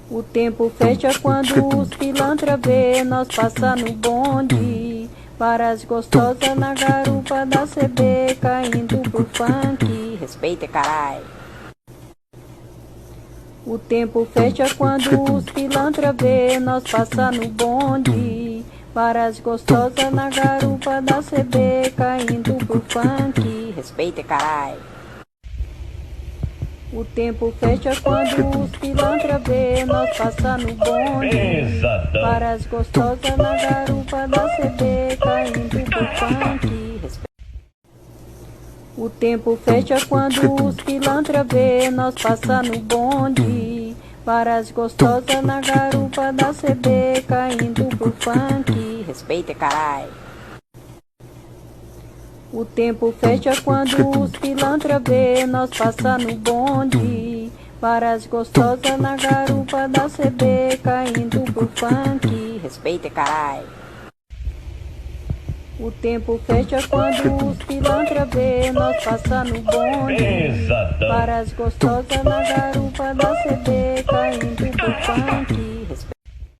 O tempo fecha quando os pilantra vê nós passar no bonde. Varas gostosas na garupa da CB, caindo pro funk. Respeita, carai. O tempo fecha quando os pilantra vê nós passar no bonde. Varas gostosas na garupa da CB, caindo pro funk. Respeita, carai. O tempo fecha quando os pilantra vê nós passar no bonde. Varas gostosas na garupa da CB, caindo pro funk. O tempo fecha quando os pilantra vê nós passar no bonde. Varas gostosas na garupa da CB, caindo pro funk. Respeita, carai. O tempo fecha quando os pilantra vê nós passar no bonde. Varas gostosas na garupa da CB, caindo pro funk. Respeita, carai. O tempo fecha quando os pilantra vê nós passar no bonde. Varas gostosas na garupa da CB, caindo pro funk.